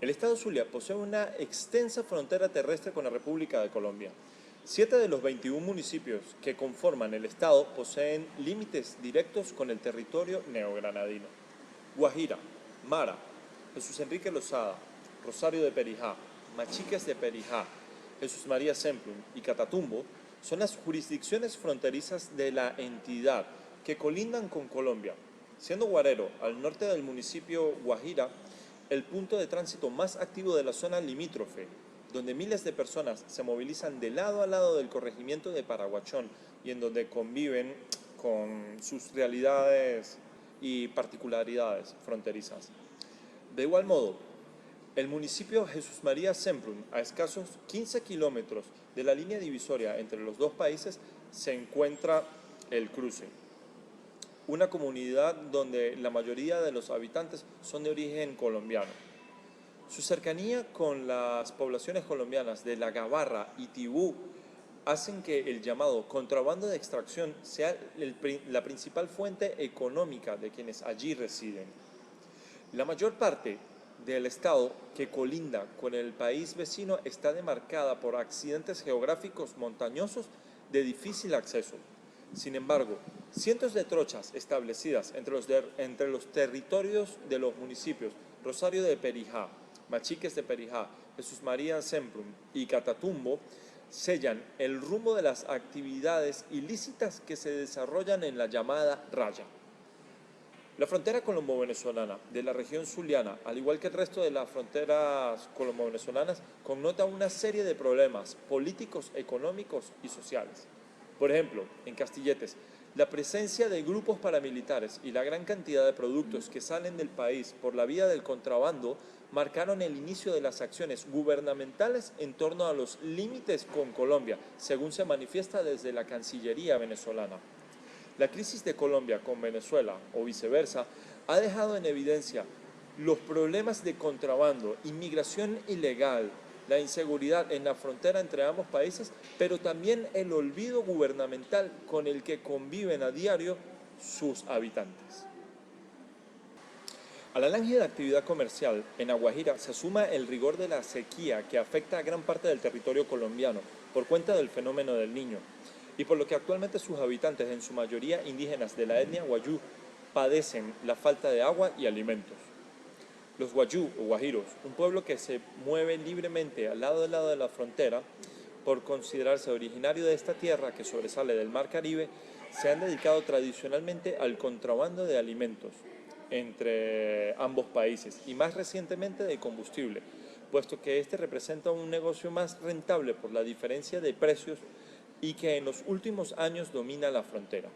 El estado Zulia posee una extensa frontera terrestre con la República de Colombia. 7 de los 21 municipios que conforman el estado poseen límites directos con el territorio neogranadino. Guajira, Mara, Jesús Enrique Lozada, Rosario de Perijá, Machiques de Perijá, Jesús María Semplum y Catatumbo son las jurisdicciones fronterizas de la entidad que colindan con Colombia, siendo Guarero, al norte del municipio Guajira, el punto de tránsito más activo de la zona limítrofe, donde miles de personas se movilizan de lado a lado del corregimiento de Paraguachón y en donde conviven con sus realidades y particularidades fronterizas. De igual modo, el municipio Jesús María Semplum, a escasos 15 kilómetros de la línea divisoria entre los dos países, se encuentra el cruce, una comunidad donde la mayoría de los habitantes son de origen colombiano. Su cercanía con las poblaciones colombianas de La Gabarra y Tibú hacen que el llamado contrabando de extracción sea la principal fuente económica de quienes allí residen. La mayor parte del estado que colinda con el país vecino está demarcada por accidentes geográficos montañosos de difícil acceso. Sin embargo, cientos de trochas establecidas entre los territorios de los municipios Rosario de Perijá, Machiques de Perijá, Jesús María Semplum y Catatumbo sellan el rumbo de las actividades ilícitas que se desarrollan en la llamada raya. La frontera colombo-venezolana de la región zuliana, al igual que el resto de las fronteras colombo-venezolanas, connota una serie de problemas políticos, económicos y sociales. Por ejemplo, en Castilletes, la presencia de grupos paramilitares y la gran cantidad de productos que salen del país por la vía del contrabando marcaron el inicio de las acciones gubernamentales en torno a los límites con Colombia, según se manifiesta desde la Cancillería venezolana. La crisis de Colombia con Venezuela, o viceversa, ha dejado en evidencia los problemas de contrabando, inmigración ilegal, la inseguridad en la frontera entre ambos países, pero también el olvido gubernamental con el que conviven a diario sus habitantes. A la lanza de actividad comercial en La Guajira se suma el rigor de la sequía que afecta a gran parte del territorio colombiano por cuenta del fenómeno del Niño, y por lo que actualmente sus habitantes, en su mayoría indígenas de la etnia guayú, padecen la falta de agua y alimentos. Los guayú o guajiros, un pueblo que se mueve libremente al lado de la frontera, por considerarse originario de esta tierra que sobresale del Mar Caribe, se han dedicado tradicionalmente al contrabando de alimentos entre ambos países y más recientemente de combustible, puesto que este representa un negocio más rentable por la diferencia de precios y que en los últimos años domina la frontera.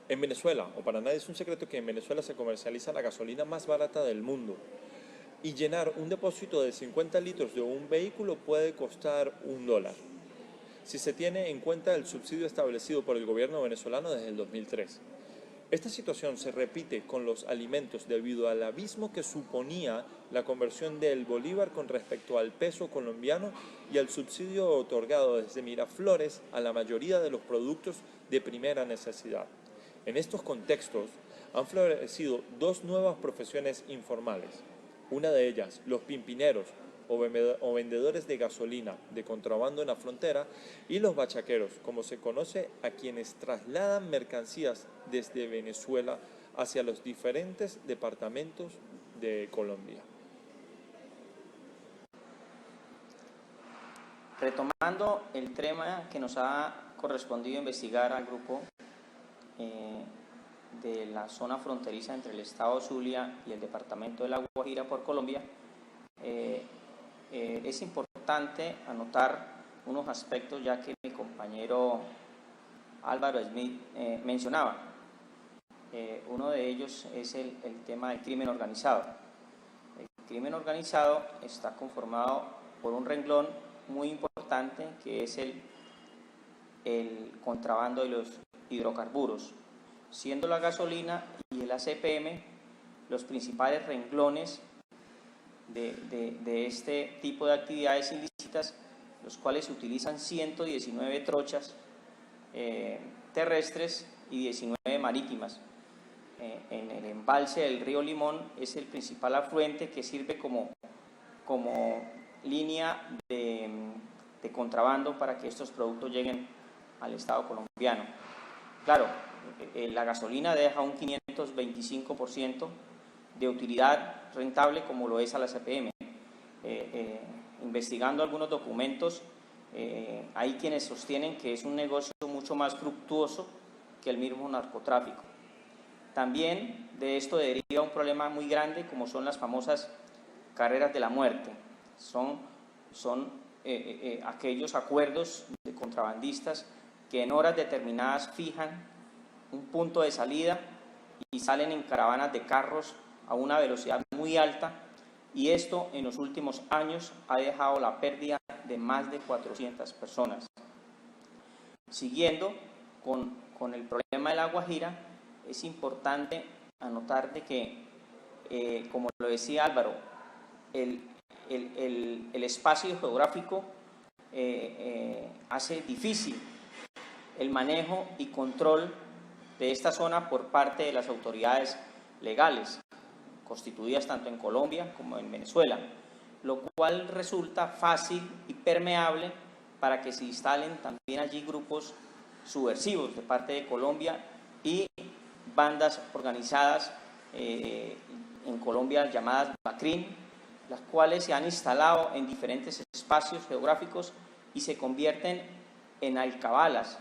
En Venezuela, o para nadie es un secreto que en Venezuela se comercializa la gasolina más barata del mundo, y llenar un depósito de 50 litros de un vehículo puede costar $1, si se tiene en cuenta el subsidio establecido por el gobierno venezolano desde el 2003. Esta situación se repite con los alimentos debido al abismo que suponía la conversión del bolívar con respecto al peso colombiano y al subsidio otorgado desde Miraflores a la mayoría de los productos de primera necesidad. En estos contextos han florecido dos nuevas profesiones informales. Una de ellas, los pimpineros o vendedores de gasolina de contrabando en la frontera, y los bachaqueros, como se conoce a quienes trasladan mercancías desde Venezuela hacia los diferentes departamentos de Colombia. Retomando el tema que nos ha correspondido investigar al grupo de la zona fronteriza entre el estado Zulia y el departamento de La Guajira por Colombia, es importante anotar unos aspectos ya que mi compañero Álvaro Smith mencionaba. Uno de ellos es el tema del crimen organizado. El crimen organizado está conformado por un renglón muy importante que es el contrabando de los hidrocarburos, siendo la gasolina y el ACPM los principales renglones de este tipo de actividades ilícitas, los cuales utilizan 119 trochas terrestres y 19 marítimas. En el embalse del río Limón es el principal afluente que sirve como como línea de contrabando para que estos productos lleguen al Estado colombiano. Claro, la gasolina deja un 525% de utilidad rentable como lo es a la CPM. Investigando algunos documentos, hay quienes sostienen que es un negocio mucho más fructuoso que el mismo narcotráfico. También de esto deriva un problema muy grande como son las famosas carreras de la muerte. Son aquellos acuerdos de contrabandistas que en horas determinadas fijan un punto de salida y salen en caravanas de carros a una velocidad muy alta, y esto en los últimos años ha dejado la pérdida de más de 400 personas. Siguiendo con el problema de La Guajira, es importante anotar de que, como lo decía Álvaro, el espacio geográfico hace difícil el manejo y control de esta zona por parte de las autoridades legales, constituidas tanto en Colombia como en Venezuela, lo cual resulta fácil y permeable para que se instalen también allí grupos subversivos de parte de Colombia y bandas organizadas en Colombia llamadas BACRIM, las cuales se han instalado en diferentes espacios geográficos y se convierten en alcabalas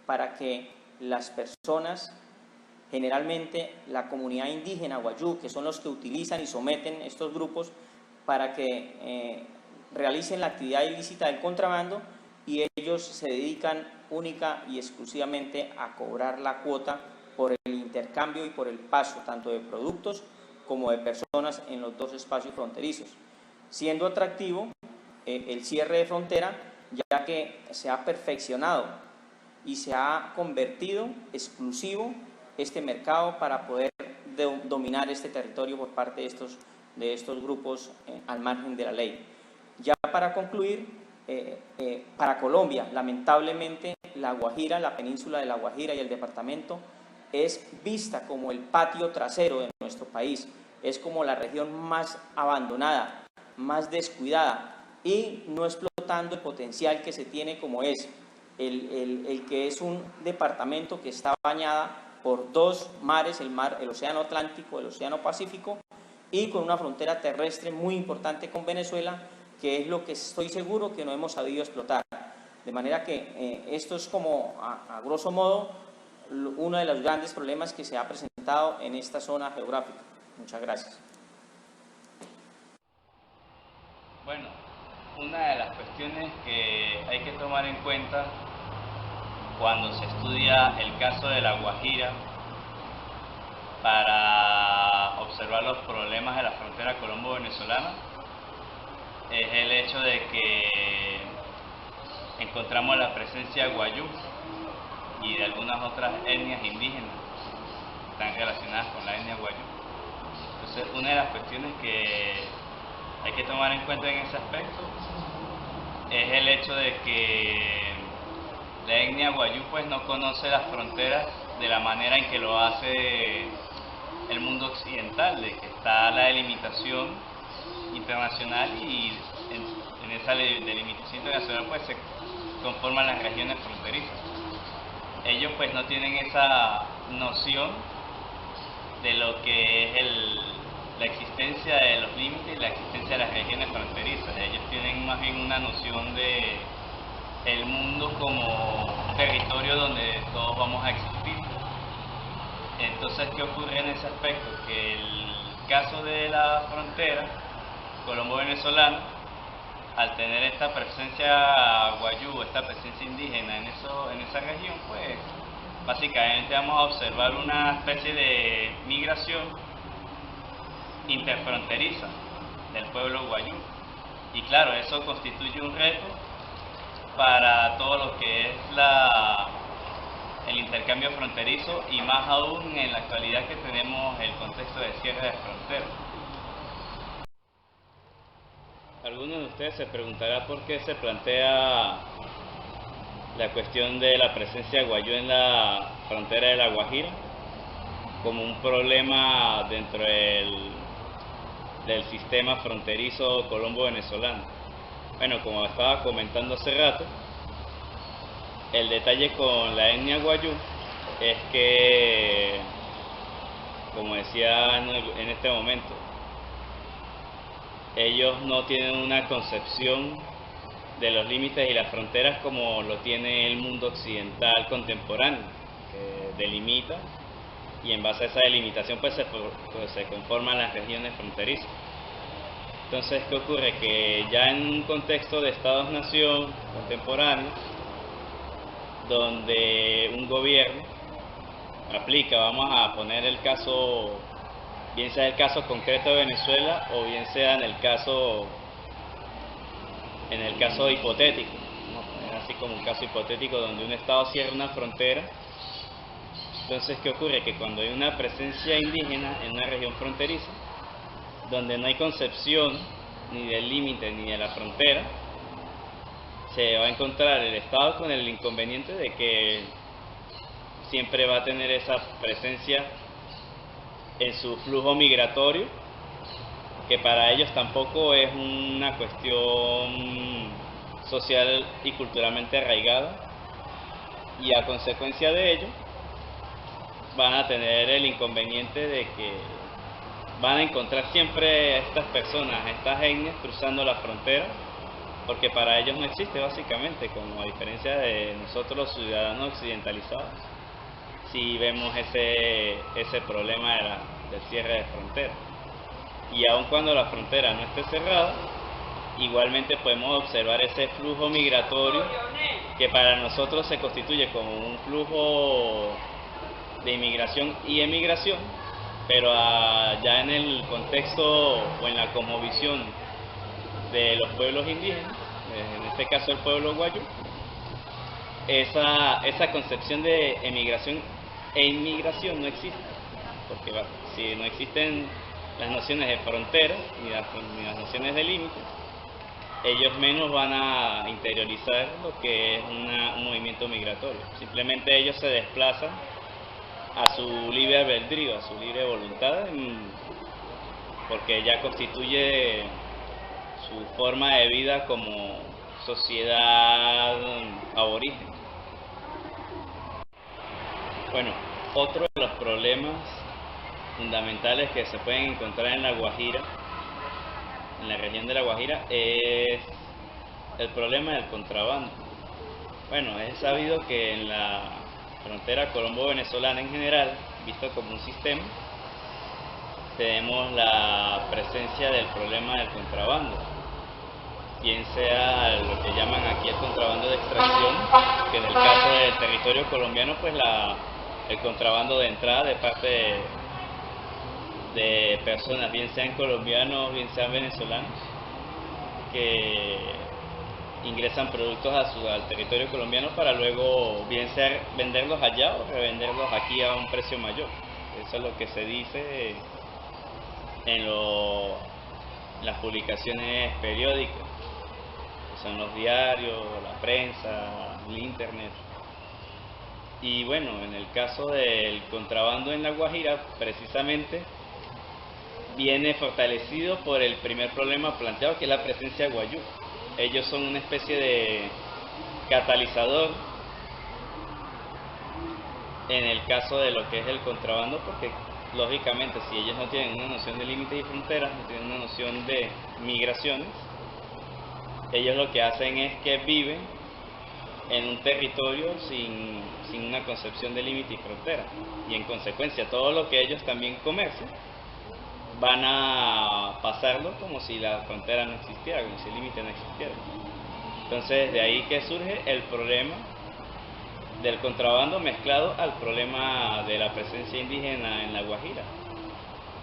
para que las personas, generalmente la comunidad indígena guayú, que son los que utilizan y someten estos grupos para que realicen la actividad ilícita del contrabando, y ellos se dedican única y exclusivamente a cobrar la cuota por el intercambio y por el paso tanto de productos como de personas en los dos espacios fronterizos, siendo atractivo el cierre de frontera, ya que se ha perfeccionado y se ha convertido exclusivo este mercado para poder dominar este territorio por parte de estos grupos al margen de la ley. Ya para concluir, para Colombia, lamentablemente, La Guajira, la península de La Guajira y el departamento es vista como el patio trasero de nuestro país, es como la región más abandonada, más descuidada y no explotando el potencial que se tiene, como es el que es un departamento que está bañada por dos mares, el Océano Atlántico, el Océano Pacífico, y con una frontera terrestre muy importante con Venezuela, que es lo que estoy seguro que no hemos sabido explotar. De manera que esto es como, a grosso modo, uno de los grandes problemas que se ha presentado en esta zona geográfica. Muchas gracias. Bueno, una de las cuestiones que hay que tomar en cuenta cuando se estudia el caso de La Guajira para observar los problemas de la frontera colombo-venezolana es el hecho de que encontramos la presencia guayú y de algunas otras etnias indígenas que están relacionadas con la etnia guayú. Entonces, una de las cuestiones que hay que tomar en cuenta en ese aspecto es el hecho de que la etnia guayú pues no conoce las fronteras de la manera en que lo hace el mundo occidental, de que está la delimitación internacional y en esa delimitación internacional pues se conforman las regiones fronterizas. Ellos pues no tienen esa noción de lo que es la existencia de los límites y la existencia de las regiones fronterizas. Ellos tienen más bien una noción de el mundo como un territorio donde todos vamos a existir. Entonces, ¿qué ocurre en ese aspecto? Que el caso de la frontera colombo-venezolana, al tener esta presencia guayú, esta presencia indígena en esa región, pues básicamente vamos a observar una especie de migración interfronteriza del pueblo guayú. Y claro, eso constituye un reto para todo lo que es el intercambio fronterizo, y más aún en la actualidad que tenemos el contexto de cierre de fronteras. Algunos de ustedes se preguntará por qué se plantea la cuestión de la presencia guayú en la frontera de La Guajira como un problema dentro del del sistema fronterizo colombo-venezolano. Bueno, como estaba comentando hace rato, el detalle con la etnia guayú es que, como decía en este momento, ellos no tienen una concepción de los límites y las fronteras como lo tiene el mundo occidental contemporáneo, que delimita, y en base a esa delimitación pues se conforman las regiones fronterizas. Entonces, ¿qué ocurre? Que ya en un contexto de Estados-nación contemporáneos, donde un gobierno aplica, vamos a poner el caso, bien sea el caso concreto de Venezuela o bien sea en el caso hipotético, vamos a poner así como un caso hipotético donde un estado cierra una frontera. Entonces, ¿qué ocurre? Que cuando hay una presencia indígena en una región fronteriza, donde no hay concepción ni del límite ni de la frontera, se va a encontrar el Estado con el inconveniente de que siempre va a tener esa presencia en su flujo migratorio, que para ellos tampoco es una cuestión social y culturalmente arraigada, y a consecuencia de ello van a tener el inconveniente de que van a encontrar siempre a estas personas, a estas etnias cruzando la frontera, porque para ellos no existe básicamente, como a diferencia de nosotros los ciudadanos occidentalizados, si vemos ese problema del cierre de frontera. Y aun cuando la frontera no esté cerrada, igualmente podemos observar ese flujo migratorio que para nosotros se constituye como un flujo de inmigración y emigración, pero ya en el contexto o en la cosmovisión de los pueblos indígenas, en este caso el pueblo guayú, esa concepción de emigración e inmigración no existe, porque si no existen las nociones de frontera ni las nociones de límite, ellos menos van a interiorizar lo que es un movimiento migratorio. Simplemente ellos se desplazan a su libre albedrío, a su libre voluntad, porque ya constituye su forma de vida como sociedad aborigen. Bueno, otro de los problemas fundamentales que se pueden encontrar en La Guajira, en la región de La Guajira, es el problema del contrabando. Bueno, es sabido que en la frontera colombo-venezolana en general, visto como un sistema, tenemos la presencia del problema del contrabando, bien sea lo que llaman aquí el contrabando de extracción, que en el caso del territorio colombiano, pues el contrabando de entrada de parte de personas, bien sean colombianos, bien sean venezolanos, que ingresan productos al territorio colombiano para luego bien sea venderlos allá o revenderlos aquí a un precio mayor. Eso es lo que se dice en las publicaciones periódicas, que son los diarios, la prensa, el internet. Y bueno, en el caso del contrabando en La Guajira, precisamente viene fortalecido por el primer problema planteado, que es la presencia guayú. Ellos son una especie de catalizador en el caso de lo que es el contrabando, porque lógicamente si ellos no tienen una noción de límites y fronteras, no tienen una noción de migraciones, ellos lo que hacen es que viven en un territorio sin una concepción de límite y frontera, y en consecuencia todo lo que ellos también comercian van a pasarlo como si la frontera no existiera, como si el límite no existiera. Entonces de ahí que surge el problema del contrabando mezclado al problema de la presencia indígena en La Guajira,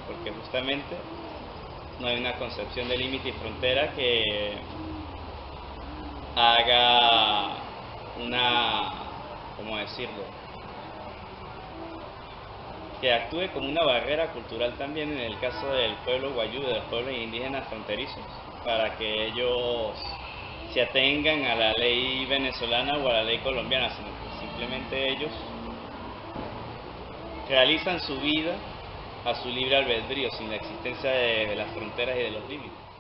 porque justamente no hay una concepción de límite y frontera que haga ¿cómo decirlo?, que actúe como una barrera cultural también en el caso del pueblo guayú, de los pueblos indígenas fronterizos, para que ellos se atengan a la ley venezolana o a la ley colombiana, sino que simplemente ellos realizan su vida a su libre albedrío sin la existencia de las fronteras y de los límites.